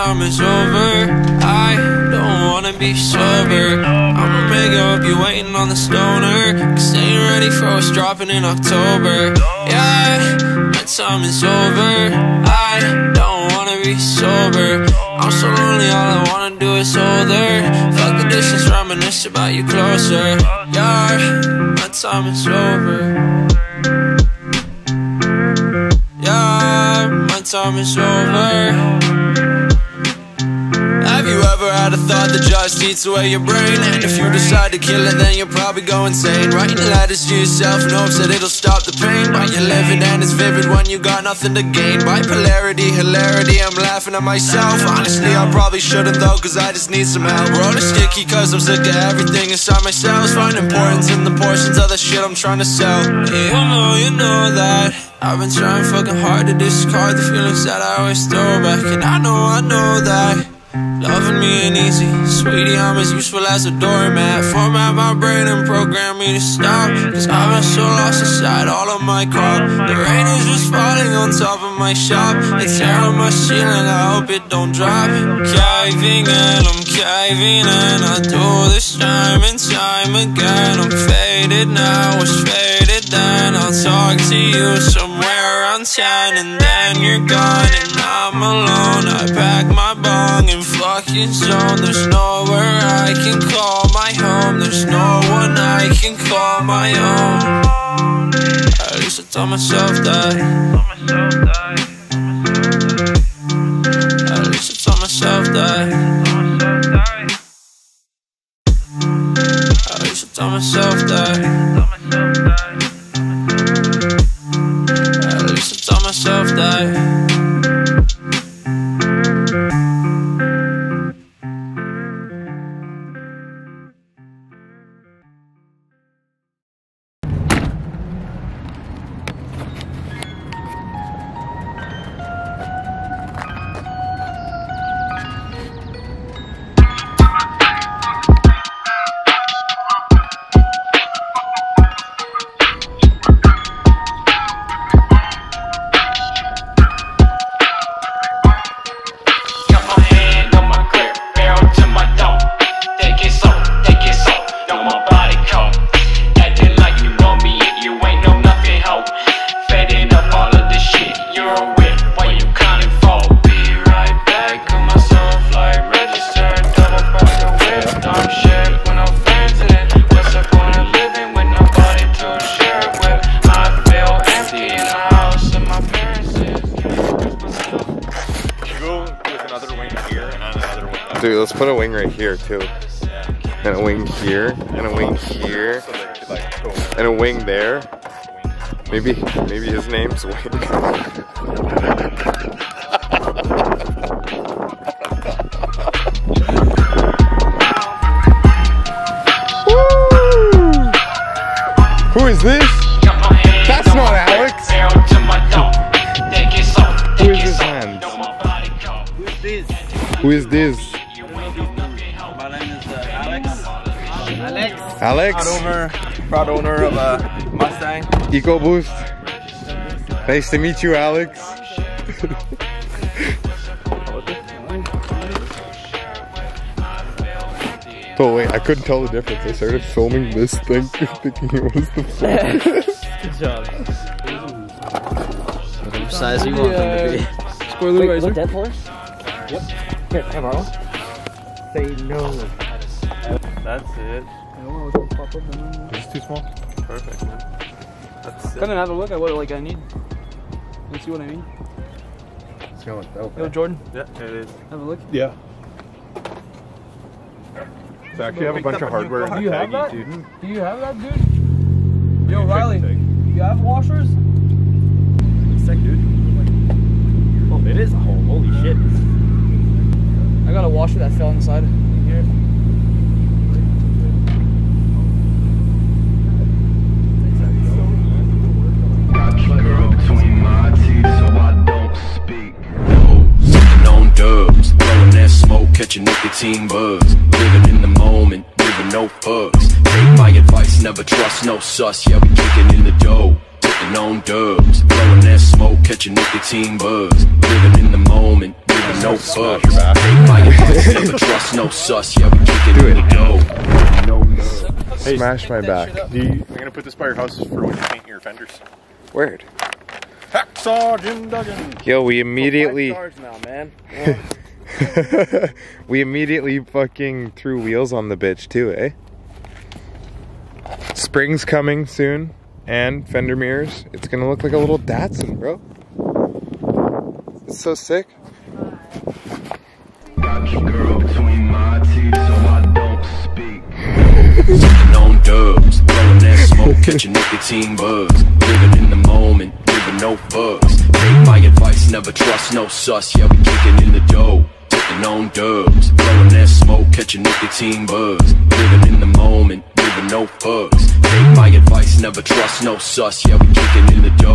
time is over. I don't wanna be sober. I'ma make up, you waiting on the stoner, cause they ain't ready for us dropping in October. Yeah, my time is over. I don't wanna be sober. I'm so lonely, all I wanna do is hold her. Fuck the distance, reminisce about you closer. Yeah, my time is over. Yeah, my time is over. Have you ever had a thought that just eats away your brain? And if you decide to kill it, then you'll probably go insane. Writing letters to yourself in hopes that it'll stop the pain. But you're living and it's vivid when you got nothing to gain. Bipolarity, hilarity, I'm laughing at myself. Honestly, I probably shouldn't though, cause I just need some help. Rolling sticky cause I'm sick of everything inside myself. Find importance in the portions of the shit I'm trying to sell. Yeah, you know that I've been trying fucking hard to discard the feelings that I always throw back. And I know that loving me ain't easy, sweetie, I'm as useful as a doormat. Format my brain and program me to stop, cause I've been so lost inside all of my crop. The rain is just falling on top of my shop. It's tearing my ceiling, I hope it don't drop. Caving in, I'm caving in. I do this time and time again. I'm faded now, was faded then. I'll talk to you somewhere around 10, and then you're gone and I'm alone. I pack my bong and fucking zone. There's nowhere I can call my home. There's no one I can call my own. At least I tell myself that. At least I tell myself that. At least I tell myself that. At least I tell myself that. Dude, let's put a wing right here too. And a wing here, and a wing here, and a wing there. Maybe his name's Wing. Who is this? That's not Alex. Who is this man? Who is this? My name is Alex. Alex? Proud owner of a Mustang. EcoBoost. Nice to meet you, Alex. Oh wait, I couldn't tell the difference. I started filming this thing thinking it was the phone. Good job. What size you want them to be? Spoiler riser. Dead for us? Yep. Here, can I borrow? Say no. That's it. It's too small. Perfect, man. That's it. Come and have a look at what I need. You see what I mean? It's gonna look dope. Yo, Jordan. Yeah, it is. Have a look. Yeah. So I actually have a bunch of hardware. Do you have that? Do you have that, dude? Yo, Riley, you have washers? Sick, dude. Oh, it is a hole. Holy shit. I got a washer that fell inside here. Between my teeth, so I don't speak. Sitting on dubs, blowing that smoke, catching nicotine bugs. Living in the moment, giving no fucks. Take my advice, never trust no sus. Yeah, we kicking in the dough. Sitting on dubs, blowing that smoke, catching nicotine bugs. Living in the moment. giving no fucks. Take my advice, never trust no sus. Yeah, we kicking in the dough. Hey, smash my back. I'm gonna put this by your house for when you paint your fenders. Word. Hacksaw Jim Duggan. Yo, we immediately... 5 stars now, man. we immediately fucking threw wheels on the bitch too, eh? Spring's coming soon, and fender mirrors. It's gonna look like a little Datsun, bro. It's so sick. Got your girl between my teeth, so I don't speak. Sitting on dubs, blowing that smoke, catching nicotine bugs. Living in the moment, giving no fucks. Take my advice, never trust no sus. Yeah, we kicking in the dough. Sitting on dubs, blowing that smoke, catching nicotine bugs. Living in the moment, giving no fucks. Take my advice, never trust no sus. Yeah, we kicking in the dough.